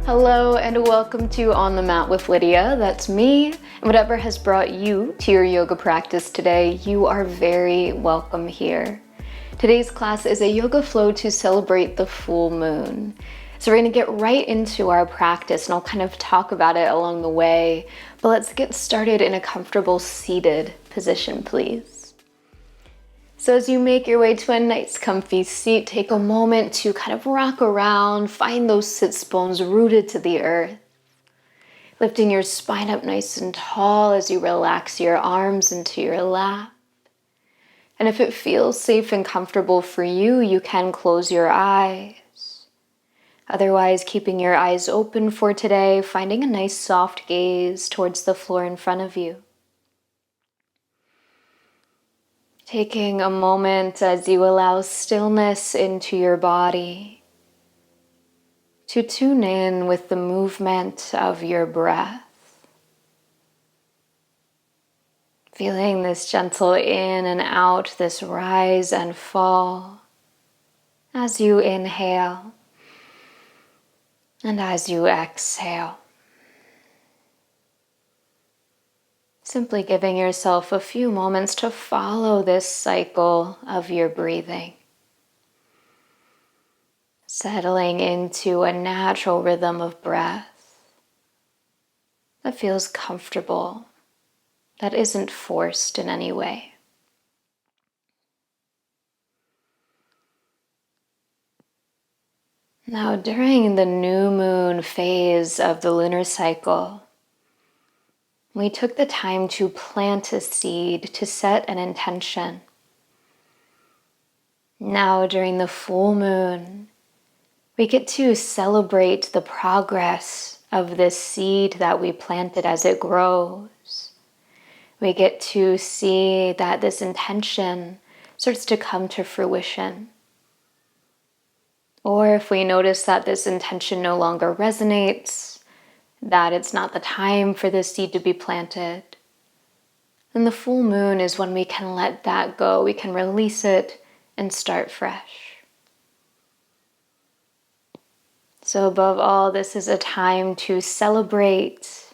Hello and welcome to On the Mat with Lydia. That's me. And whatever has brought you to your yoga practice today, you are very welcome here. Today's class is a yoga flow to celebrate the full moon. So we're going to get right into our practice and I'll kind of talk about it along the way. But let's get started in a comfortable seated position, please. So as you make your way to a nice comfy seat, take a moment to kind of rock around, find those sits bones rooted to the earth. Lifting your spine up nice and tall as you relax your arms into your lap. And if it feels safe and comfortable for you, you can close your eyes. Otherwise, keeping your eyes open for today, finding a nice soft gaze towards the floor in front of you. Taking a moment as you allow stillness into your body to tune in with the movement of your breath. Feeling this gentle in and out, this rise and fall as you inhale and as you exhale. Simply giving yourself a few moments to follow this cycle of your breathing. Settling into a natural rhythm of breath that feels comfortable, that isn't forced in any way. Now, during the new moon phase of the lunar cycle, we took the time to plant a seed, to set an intention. Now, during the full moon, we get to celebrate the progress of this seed that we planted as it grows. We get to see that this intention starts to come to fruition. Or if we notice that this intention no longer resonates, that it's not the time for this seed to be planted, then the full moon is when we can let that go. We can release it and start fresh. So above all, this is a time to celebrate,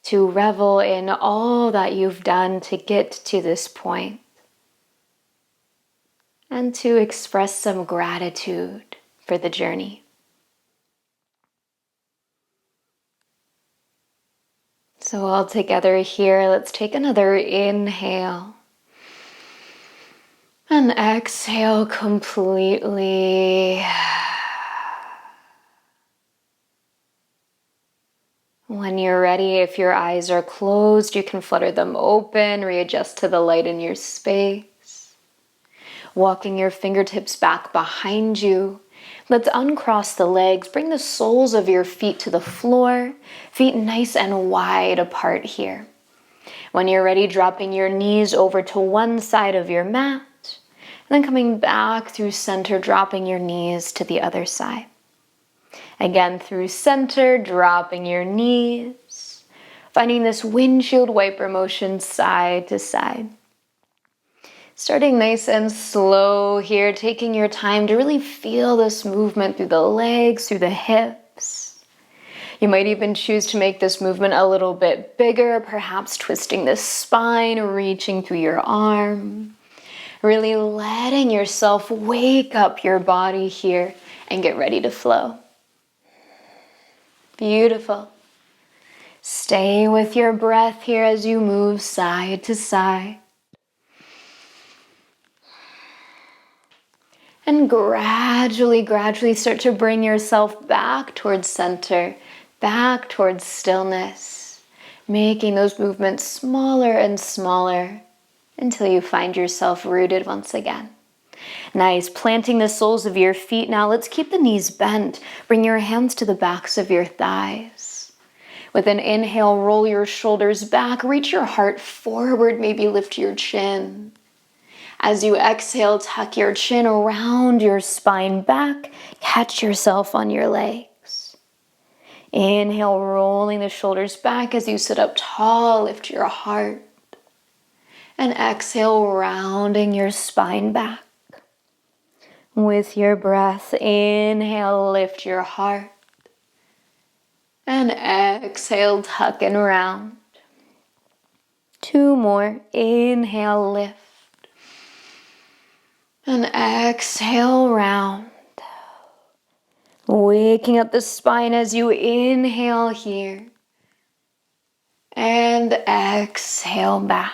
to revel in all that you've done to get to this point, and to express some gratitude for the journey. So all together here, let's take another inhale and exhale completely. When you're ready, if your eyes are closed, you can flutter them open, readjust to the light in your space. Walking your fingertips back behind you. Let's uncross the legs, bring the soles of your feet to the floor, feet nice and wide apart here. When you're ready, dropping your knees over to one side of your mat, and then coming back through center, dropping your knees to the other side. Again, through center, dropping your knees, finding this windshield wiper motion side to side. Starting nice and slow here, taking your time to really feel this movement through the legs, through the hips. You might even choose to make this movement a little bit bigger, perhaps twisting the spine, reaching through your arm. Really letting yourself wake up your body here and get ready to flow. Beautiful. Stay with your breath here as you move side to side. And gradually start to bring yourself back towards center, back towards stillness, making those movements smaller and smaller until you find yourself rooted once again. Nice, planting the soles of your feet. Now let's keep the knees bent. Bring your hands to the backs of your thighs. With an inhale, roll your shoulders back, reach your heart forward, maybe lift your chin. As you exhale, tuck your chin around your spine back. Catch yourself on your legs. Inhale, rolling the shoulders back as you sit up tall. Lift your heart. And exhale, rounding your spine back. With your breath, inhale, lift your heart. And exhale, tuck and round. 2 more. Inhale, lift. And exhale, round. Waking up the spine as you inhale here. And exhale back.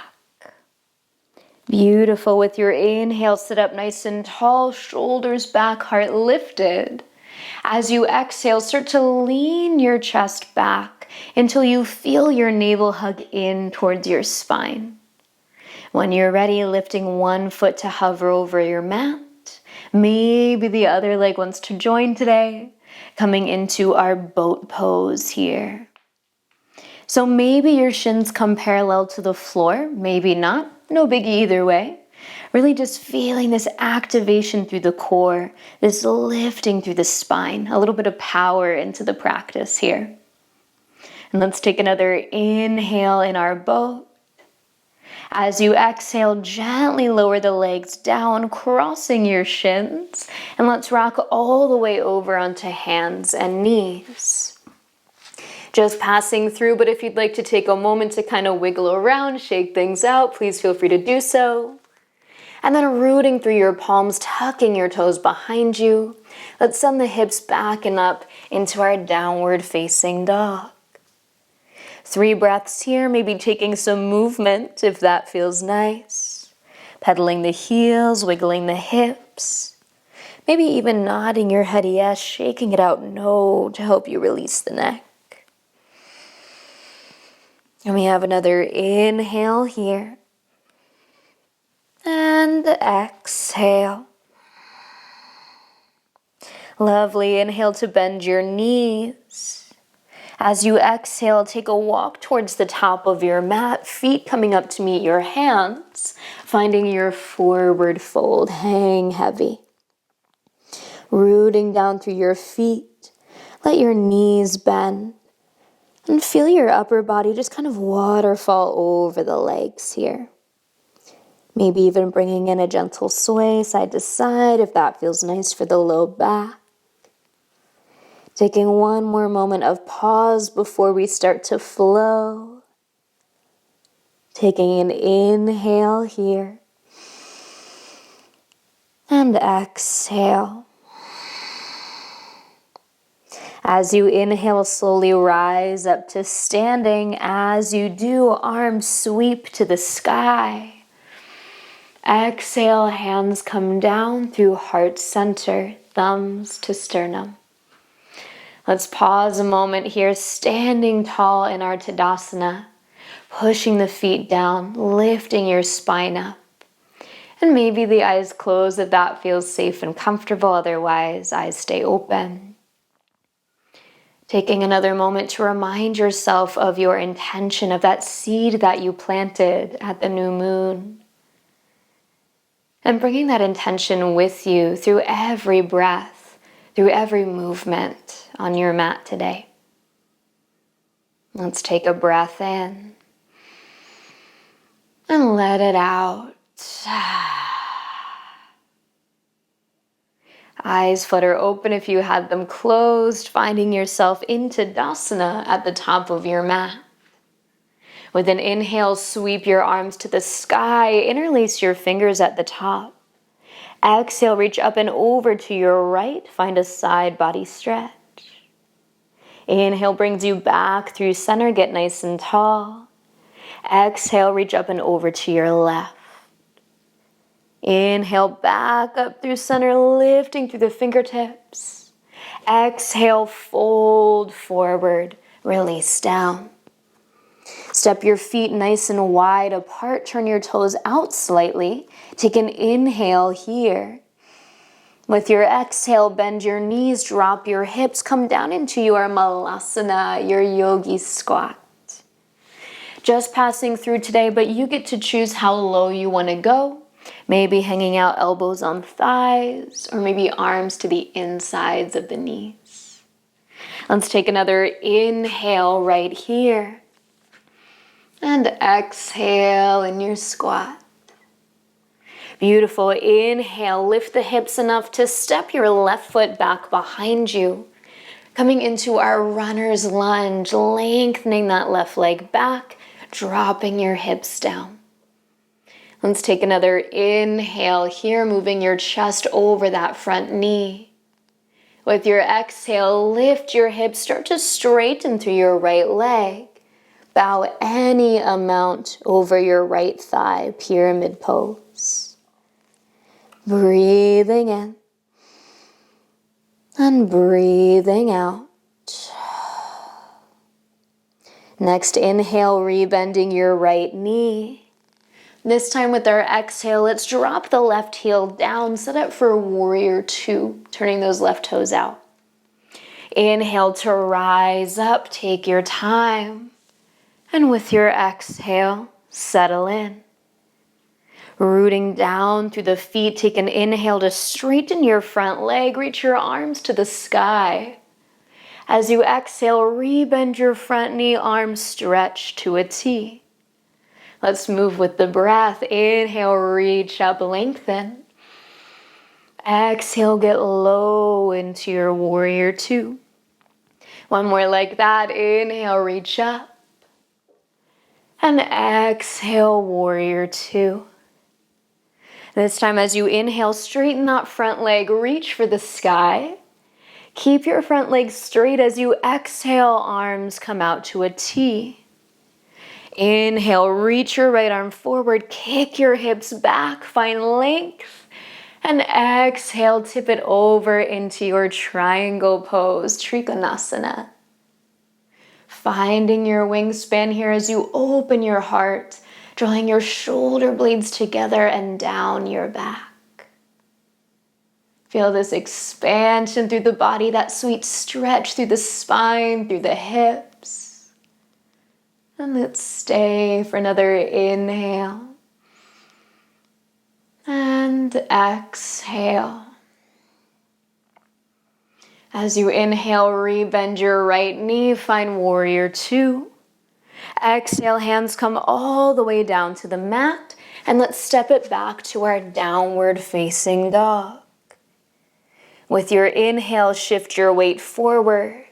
Beautiful. With your inhale, sit up nice and tall, shoulders back, heart lifted. As you exhale, start to lean your chest back until you feel your navel hug in towards your spine. When you're ready, lifting one foot to hover over your mat. Maybe the other leg wants to join today. Coming into our boat pose here. So maybe your shins come parallel to the floor, maybe not. No biggie either way. Really just feeling this activation through the core, this lifting through the spine, a little bit of power into the practice here. And let's take another inhale in our boat. As you exhale, gently lower the legs down, crossing your shins. And let's rock all the way over onto hands and knees. Just passing through, but if you'd like to take a moment to kind of wiggle around, shake things out, please feel free to do so. And then rooting through your palms, tucking your toes behind you. Let's send the hips back and up into our downward facing dog. 3 breaths here, maybe taking some movement if that feels nice. Pedaling the heels, wiggling the hips. Maybe even nodding your head yes, shaking it out no to help you release the neck. And we have another inhale here. And exhale. Lovely. Inhale to bend your knees. As you exhale, take a walk towards the top of your mat, feet coming up to meet your hands, finding your forward fold. Hang heavy. Rooting down through your feet. Let your knees bend. And feel your upper body just kind of waterfall over the legs here. Maybe even bringing in a gentle sway side to side if that feels nice for the low back. Taking one more moment of pause before we start to flow. Taking an inhale here. And exhale. As you inhale, slowly rise up to standing. As you do, arms sweep to the sky. Exhale, hands come down through heart center, thumbs to sternum. Let's pause a moment here, standing tall in our Tadasana, pushing the feet down, lifting your spine up. And maybe the eyes close if that feels safe and comfortable, otherwise eyes stay open. Taking another moment to remind yourself of your intention, of that seed that you planted at the new moon. And bringing that intention with you through every breath, through every movement on your mat today. Let's take a breath in and let it out. Eyes flutter open if you had them closed, finding yourself in Tadasana at the top of your mat. With an inhale, sweep your arms to the sky, interlace your fingers at the top. Exhale, reach up and over to your right, find a side body stretch. Inhale brings you back through center, get nice and tall. Exhale, reach up and over to your left. Inhale, back up through center, lifting through the fingertips. Exhale, fold forward, release down. Step your feet nice and wide apart, turn your toes out slightly. Take an inhale here. With your exhale, bend your knees, drop your hips, come down into your malasana, your yogi squat. Just passing through today, but you get to choose how low you want to go. Maybe hanging out elbows on thighs, or maybe arms to the insides of the knees. Let's take another inhale right here. And exhale in your squat. Beautiful. Inhale, lift the hips enough to step your left foot back behind you. Coming into our runner's lunge, lengthening that left leg back, dropping your hips down. Let's take another inhale here, moving your chest over that front knee. With your exhale, lift your hips, start to straighten through your right leg. Bow any amount over your right thigh, pyramid pose. Breathing in and breathing out. Next inhale, rebending your right knee. This time with our exhale, let's drop the left heel down, set up for warrior two, turning those left toes out. Inhale to rise up, take your time. And with your exhale, settle in. Rooting down through the feet, take an inhale to straighten your front leg, reach your arms to the sky. As you exhale, rebend your front knee, arms stretch to a T. Let's move with the breath. Inhale, reach up, lengthen. Exhale, get low into your warrior two. One more like that. Inhale, reach up. And exhale, warrior two. This time as you inhale, straighten that front leg, reach for the sky. Keep your front leg straight as you exhale, arms come out to a T. Inhale, reach your right arm forward, kick your hips back, find length. And exhale, tip it over into your triangle pose, Trikonasana. Finding your wingspan here as you open your heart, drawing your shoulder blades together and down your back. Feel this expansion through the body, that sweet stretch through the spine, through the hips. And let's stay for another inhale. And exhale. As you inhale, rebend your right knee, find warrior two. Exhale, hands come all the way down to the mat, and let's step it back to our downward facing dog. With your inhale, shift your weight forward.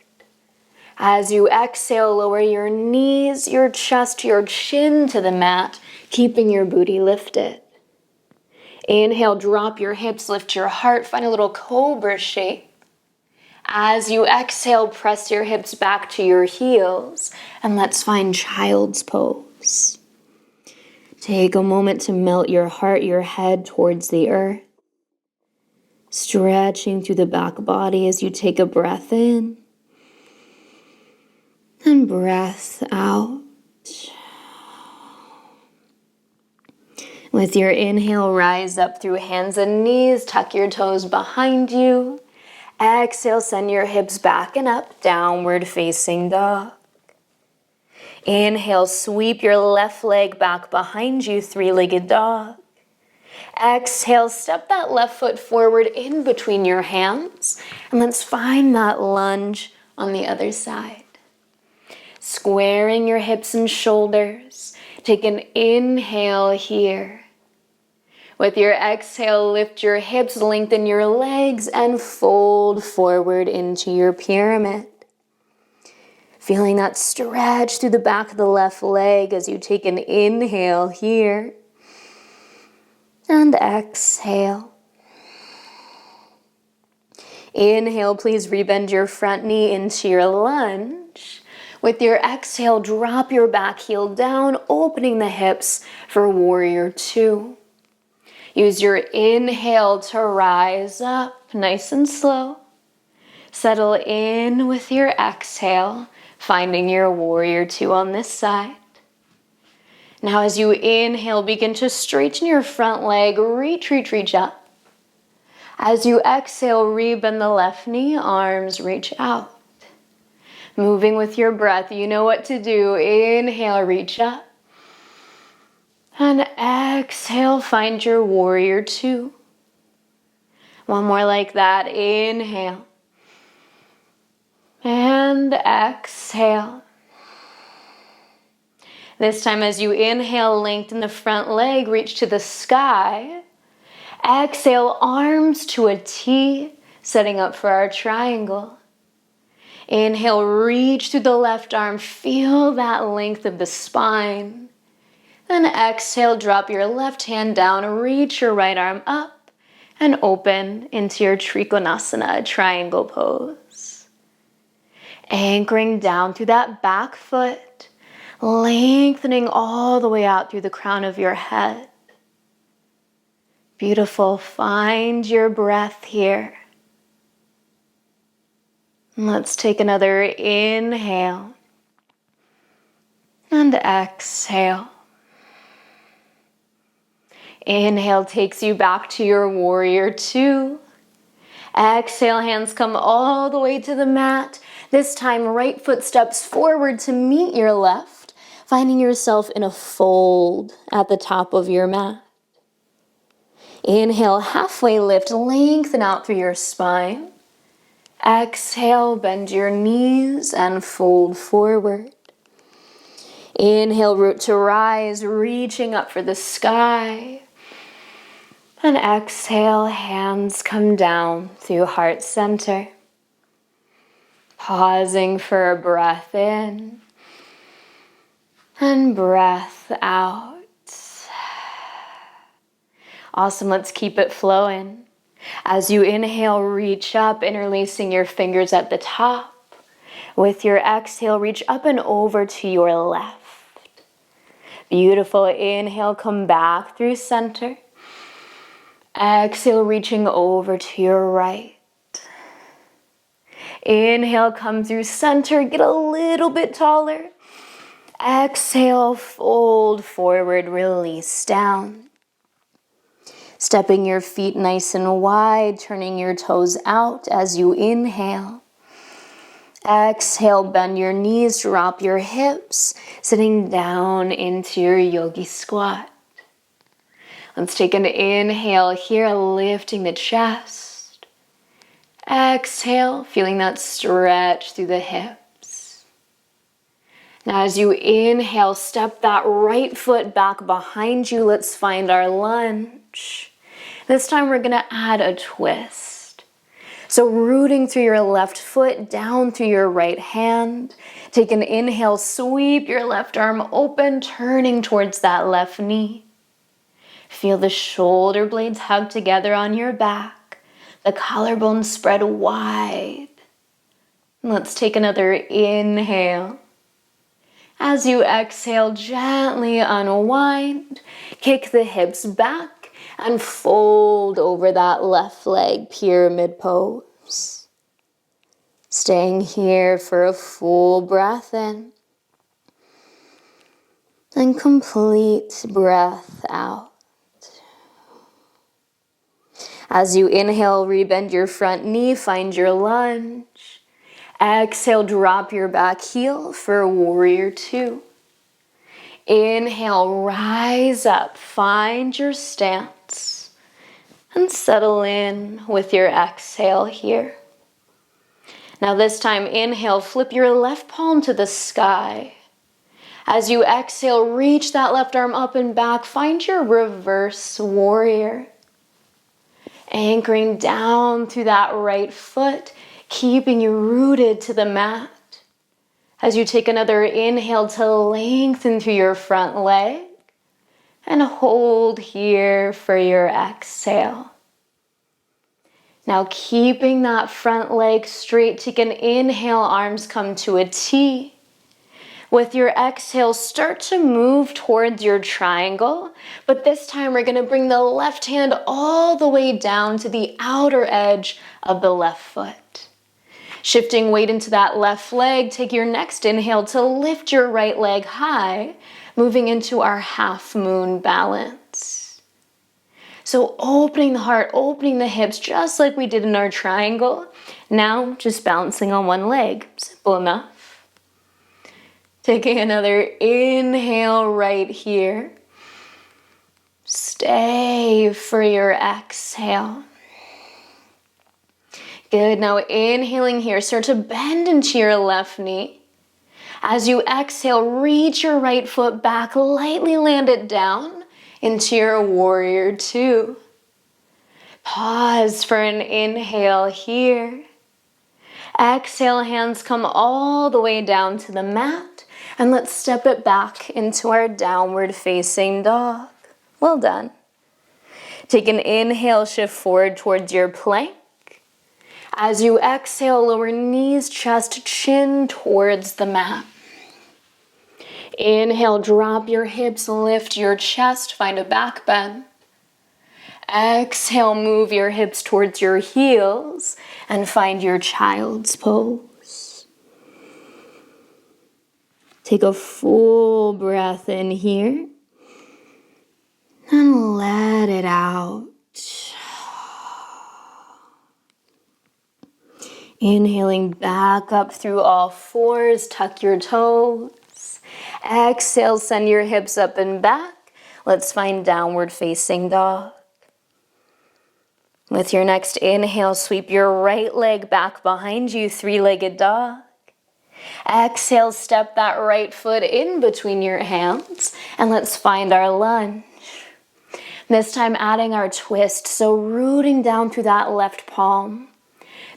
As you exhale, lower your knees, your chest, your chin to the mat, keeping your booty lifted. Inhale, drop your hips, lift your heart, find a little cobra shape. As you exhale, press your hips back to your heels, and let's find child's pose. Take a moment to melt your heart, your head towards the earth. Stretching through the back body as you take a breath in and breath out. With your inhale, rise up through hands and knees, tuck your toes behind you. Exhale, send your hips back and up, downward facing dog. Inhale, sweep your left leg back behind you, three-legged dog. Exhale, step that left foot forward in between your hands, and let's find that lunge on the other side. Squaring your hips and shoulders, take an inhale here. With your exhale, lift your hips, lengthen your legs, and fold forward into your pyramid. Feeling that stretch through the back of the left leg as you take an inhale here. And exhale. Inhale, please rebend your front knee into your lunge. With your exhale, drop your back heel down, opening the hips for warrior two. Use your inhale to rise up, nice and slow. Settle in with your exhale, finding your warrior two on this side. Now as you inhale, begin to straighten your front leg, reach up. As you exhale, rebend the left knee, arms reach out. Moving with your breath, you know what to do. Inhale, reach up. And exhale, find your warrior two. One more like that. Inhale. And exhale. This time as you inhale, lengthen the front leg, reach to the sky. Exhale, arms to a T, setting up for our triangle. Inhale, reach through the left arm. Feel that length of the spine. Then exhale, drop your left hand down, reach your right arm up, and open into your Trikonasana, triangle pose. Anchoring down through that back foot, lengthening all the way out through the crown of your head. Beautiful. Find your breath here. Let's take another inhale and exhale. Inhale takes you back to your warrior two. Exhale, hands come all the way to the mat. This time, right foot steps forward to meet your left, finding yourself in a fold at the top of your mat. Inhale, halfway lift, lengthen out through your spine. Exhale, bend your knees and fold forward. Inhale, root to rise, reaching up for the sky. And exhale, hands come down through heart center. Pausing for a breath in and breath out. Awesome, let's keep it flowing. As you inhale, reach up, interlacing your fingers at the top. With your exhale, reach up and over to your left. Beautiful. Inhale, come back through center. Exhale, reaching over to your right. Inhale, come through center, get a little bit taller. Exhale, fold forward, release down. Stepping your feet nice and wide, turning your toes out as you inhale. Exhale, bend your knees, drop your hips, sitting down into your yogi squat. Let's take an inhale here, lifting the chest. Exhale, feeling that stretch through the hips. Now as you inhale, step that right foot back behind you. Let's find our lunge. This time we're gonna add a twist. So rooting through your left foot, down through your right hand. Take an inhale, sweep your left arm open, turning towards that left knee. Feel the shoulder blades hug together on your back. The collarbones spread wide. Let's take another inhale. As you exhale, gently unwind. Kick the hips back and fold over that left leg, pyramid pose. Staying here for a full breath in. And complete breath out. As you inhale, rebend your front knee, find your lunge. Exhale, drop your back heel for warrior two. Inhale, rise up, find your stance, and settle in with your exhale here. Now this time, inhale, flip your left palm to the sky. As you exhale, reach that left arm up and back, find your reverse warrior. Anchoring down through that right foot, keeping you rooted to the mat. As you take another inhale to lengthen through your front leg and hold here for your exhale. Now keeping that front leg straight, take an inhale, arms come to a T. With your exhale, start to move towards your triangle, but this time we're gonna bring the left hand all the way down to the outer edge of the left foot. Shifting weight into that left leg, take your next inhale to lift your right leg high, moving into our half moon balance. So opening the heart, opening the hips, just like we did in our triangle. Now just balancing on one leg, simple enough. Taking another inhale right here. Stay for your exhale. Good, now inhaling here, start to bend into your left knee. As you exhale, reach your right foot back, lightly land it down into your warrior two. Pause for an inhale here. Exhale, hands come all the way down to the mat. And let's step it back into our downward facing dog. Well done. Take an inhale, shift forward towards your plank. As you exhale, lower knees, chest, chin towards the mat. Inhale, drop your hips, lift your chest, find a back bend. Exhale, move your hips towards your heels and find your child's pose. Take a full breath in here and let it out. Inhaling back up through all fours, tuck your toes. Exhale, send your hips up and back. Let's find downward facing dog. With your next inhale, sweep your right leg back behind you, three-legged dog. Exhale, step that right foot in between your hands, and let's find our lunge. This time adding our twist, so rooting down through that left palm.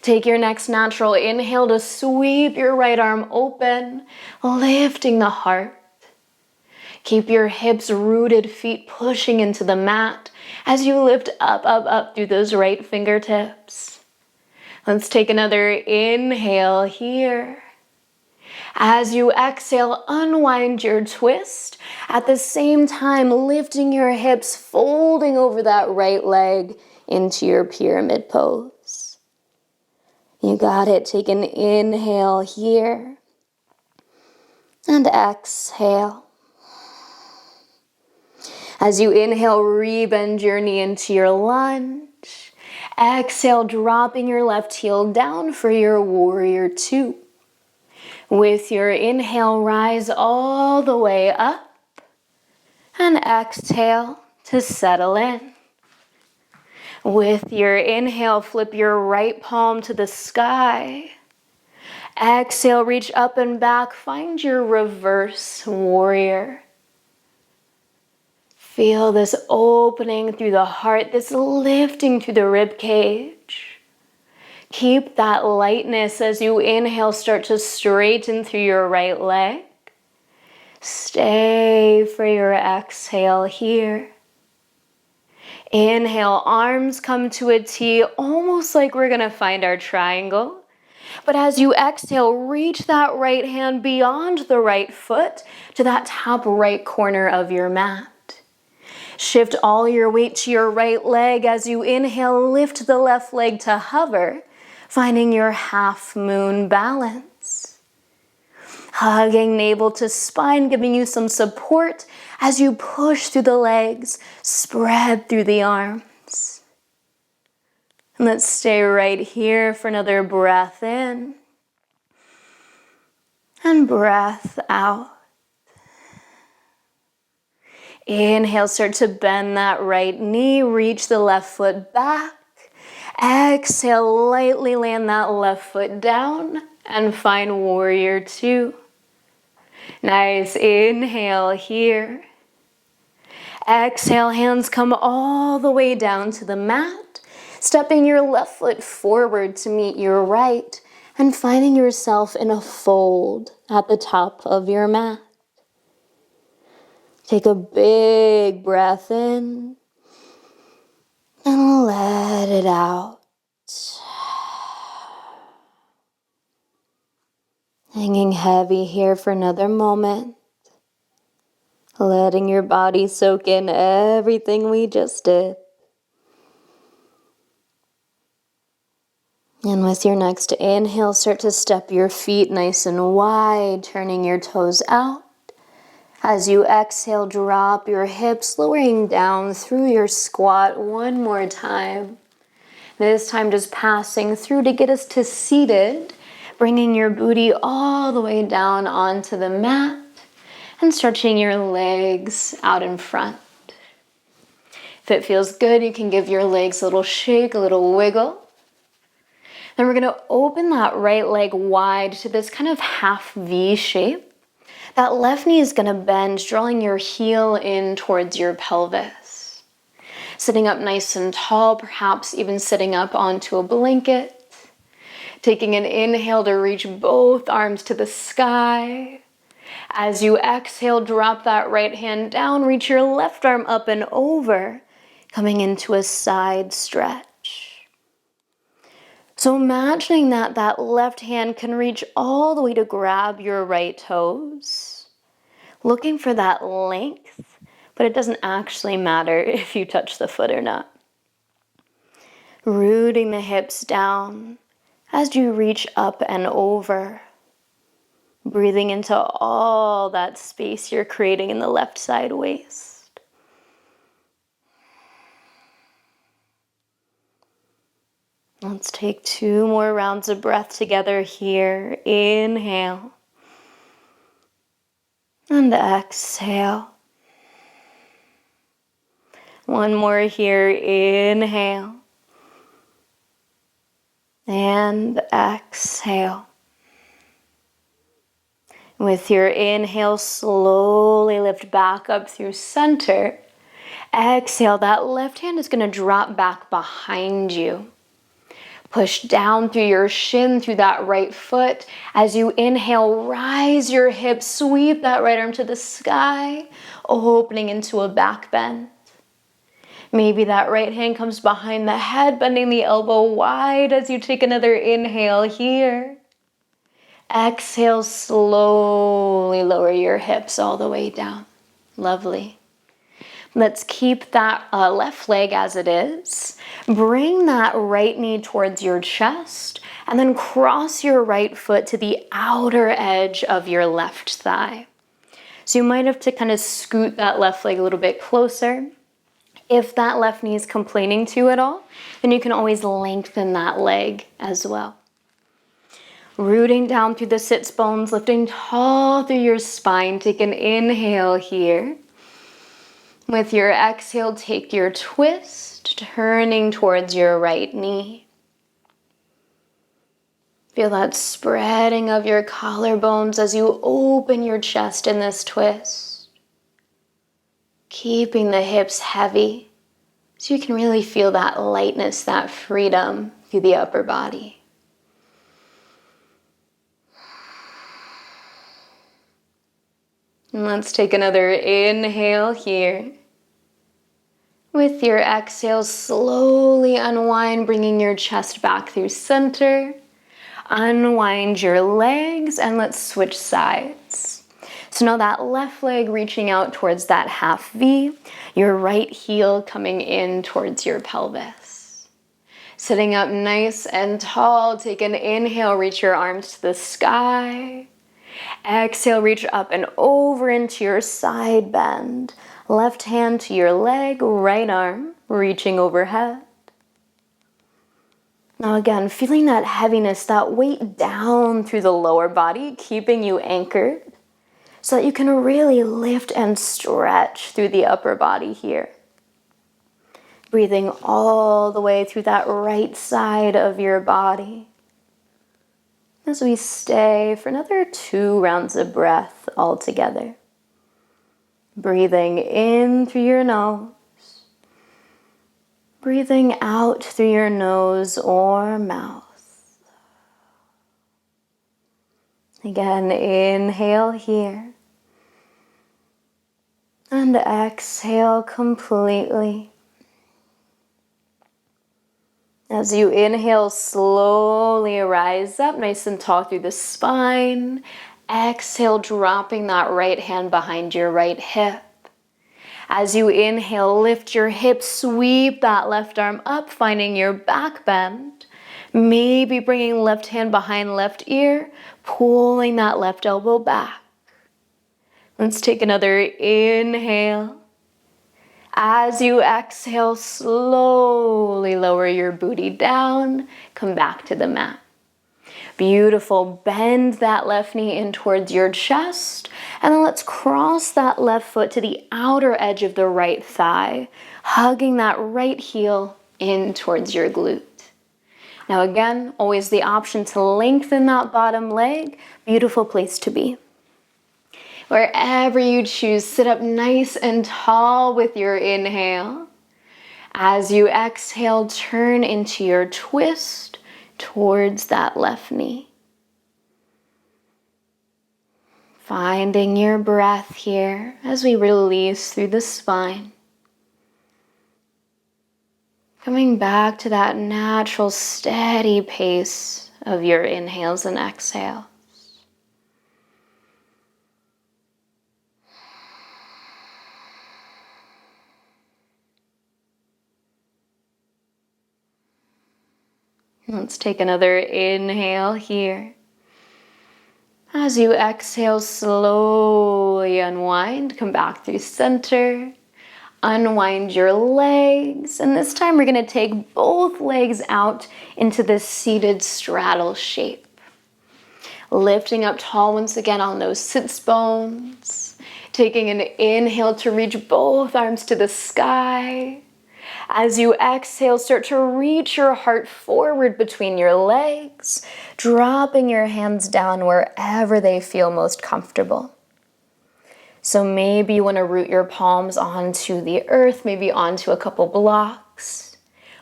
Take your next natural inhale to sweep your right arm open, lifting the heart. Keep your hips rooted, feet pushing into the mat as you lift up, up, up through those right fingertips. Let's take another inhale here. As you exhale, unwind your twist. At the same time, lifting your hips, folding over that right leg into your pyramid pose. You got it. Take an inhale here. And exhale. As you inhale, rebend your knee into your lunge. Exhale, dropping your left heel down for your warrior two. With your inhale, rise all the way up. And exhale to settle in. With your inhale, flip your right palm to the sky. Exhale, reach up and back. Find your reverse warrior. Feel this opening through the heart, this lifting through the rib cage. Keep that lightness as you inhale, start to straighten through your right leg. Stay for your exhale here. Inhale, arms come to a T, almost like we're gonna find our triangle. But as you exhale, reach that right hand beyond the right foot to that top right corner of your mat. Shift all your weight to your right leg. As you inhale, lift the left leg to hover, finding your half moon balance. Hugging navel to spine, giving you some support as you push through the legs, spread through the arms. And let's stay right here for another breath in and breath out. Inhale, start to bend that right knee, reach the left foot back. Exhale, lightly land that left foot down and find warrior two. Nice inhale here. Exhale, hands come all the way down to the mat, stepping your left foot forward to meet your right and finding yourself in a fold at the top of your mat. Take a big breath in and let it out. Hanging heavy here for another moment. Letting your body soak in everything we just did. And with your next inhale, start to step your feet nice and wide, turning your toes out. As you exhale, drop your hips, lowering down through your squat one more time. This time just passing through to get us to seated, bringing your booty all the way down onto the mat and stretching your legs out in front. If it feels good, you can give your legs a little shake, a little wiggle. Then we're going to open that right leg wide to this kind of half V shape. That left knee is going to bend, drawing your heel in towards your pelvis. Sitting up nice and tall, perhaps even sitting up onto a blanket. Taking an inhale to reach both arms to the sky. As you exhale, drop that right hand down, reach your left arm up and over, coming into a side stretch. So imagining that that left hand can reach all the way to grab your right toes. Looking for that length, but it doesn't actually matter if you touch the foot or not. Rooting the hips down as you reach up and over. Breathing into all that space you're creating in the left side waist. Let's take 2 more rounds of breath together here. Inhale. And exhale. 1 more here. Inhale. And exhale. With your inhale, slowly lift back up through center. Exhale, that left hand is going to drop back behind you. Push down through your shin, through that right foot. As you inhale, rise your hips, sweep that right arm to the sky, opening into a back bend. Maybe that right hand comes behind the head, bending the elbow wide as you take another inhale here. Exhale, slowly lower your hips all the way down. Lovely. Let's keep that left leg as it is. Bring that right knee towards your chest and then cross your right foot to the outer edge of your left thigh. So you might have to kind of scoot that left leg a little bit closer. If that left knee is complaining to you at all, then you can always lengthen that leg as well. Rooting down through the sits bones, lifting tall through your spine. Take an inhale here. With your exhale, take your twist, turning towards your right knee. Feel that spreading of your collarbones as you open your chest in this twist. Keeping the hips heavy so you can really feel that lightness, that freedom through the upper body. And let's take another inhale here. With your exhale, slowly unwind, bringing your chest back through center. Unwind your legs and let's switch sides. So now that left leg reaching out towards that half V, your right heel coming in towards your pelvis. Sitting up nice and tall, take an inhale, reach your arms to the sky. Exhale, reach up and over into your side bend. Left hand to your leg, right arm reaching overhead. Now again, feeling that heaviness, that weight down through the lower body, keeping you anchored so that you can really lift and stretch through the upper body here. Breathing all the way through that right side of your body. As we stay for another 2 rounds of breath all together. Breathing in through your nose. Breathing out through your nose or mouth. Again, inhale here. And exhale completely. As you inhale, slowly rise up, nice and tall through the spine. Exhale, dropping that right hand behind your right hip. As you inhale, lift your hips, sweep that left arm up, finding your back bend. Maybe bringing left hand behind left ear, pulling that left elbow back. Let's take another inhale. As you exhale, slowly lower your booty down, come back to the mat. Beautiful, bend that left knee in towards your chest, and then let's cross that left foot to the outer edge of the right thigh, hugging that right heel in towards your glute. Now again, always the option to lengthen that bottom leg, beautiful place to be. Wherever you choose, sit up nice and tall with your inhale. As you exhale, turn into your twist, towards that left knee. Finding your breath here as we release through the spine. Coming back to that natural, steady pace of your inhales and exhales. Let's take another inhale here. As you exhale, slowly unwind, come back through center. Unwind your legs, and this time we're going to take both legs out into this seated straddle shape. Lifting up tall once again on those sits bones. Taking an inhale to reach both arms to the sky. As you exhale, start to reach your heart forward between your legs, dropping your hands down wherever they feel most comfortable. So maybe you want to root your palms onto the earth, maybe onto a couple blocks.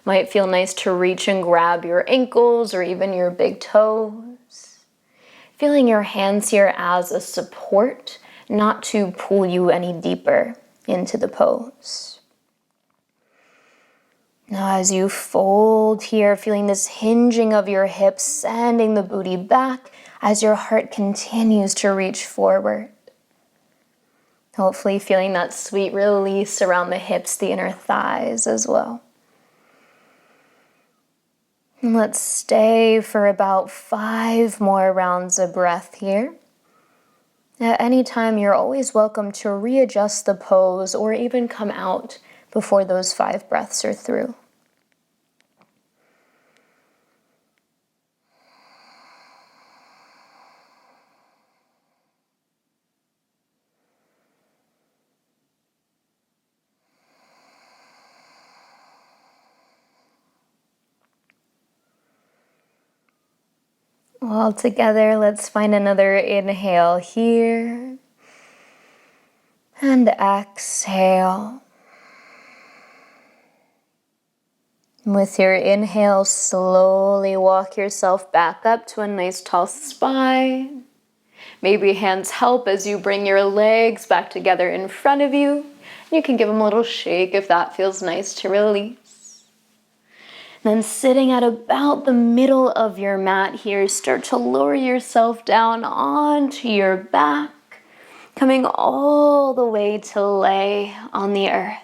Might feel nice to reach and grab your ankles or even your big toes. Feeling your hands here as a support, not to pull you any deeper into the pose. Now as you fold here, feeling this hinging of your hips, sending the booty back as your heart continues to reach forward. Hopefully feeling that sweet release around the hips, the inner thighs as well. And let's stay for about 5 more rounds of breath here. At any time, you're always welcome to readjust the pose or even come out before those 5 breaths are through. All together, let's find another inhale here. And exhale. With your inhale, slowly walk yourself back up to a nice tall spine. Maybe hands help as you bring your legs back together in front of you. You can give them a little shake if that feels nice to release. Then sitting at about the middle of your mat here, start to lower yourself down onto your back, coming all the way to lay on the earth.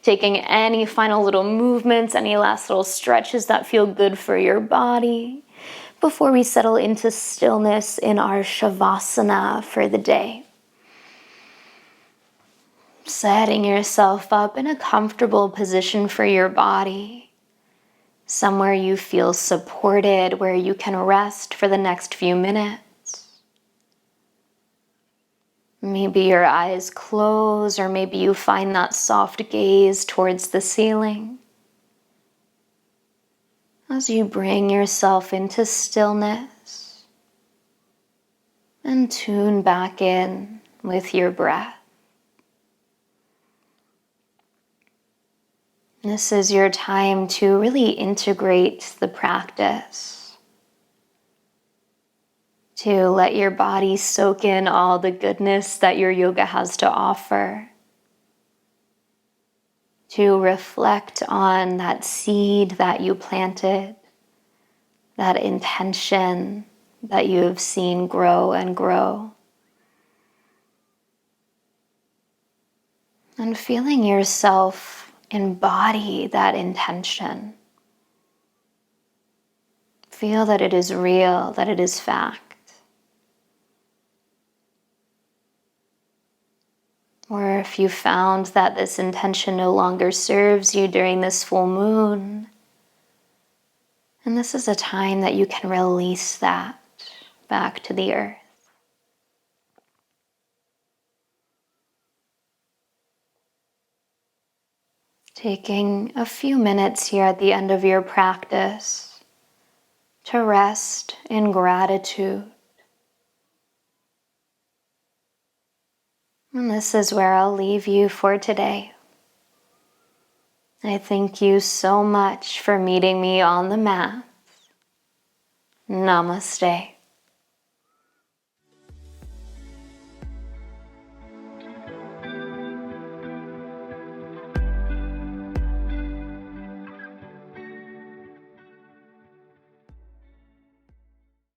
Taking any final little movements, any last little stretches that feel good for your body before we settle into stillness in our Shavasana for the day. Setting yourself up in a comfortable position for your body, somewhere you feel supported, where you can rest for the next few minutes. Maybe your eyes close, or maybe you find that soft gaze towards the ceiling. As you bring yourself into stillness and tune back in with your breath. This is your time to really integrate the practice, to let your body soak in all the goodness that your yoga has to offer, to reflect on that seed that you planted, that intention that you have seen grow and grow. And feeling yourself embody that intention. Feel that it is real, that it is fact. Or if you found that this intention no longer serves you during this full moon, and this is a time that you can release that back to the earth. Taking a few minutes here at the end of your practice to rest in gratitude. And this is where I'll leave you for today. I thank you so much for meeting me on the mat. Namaste.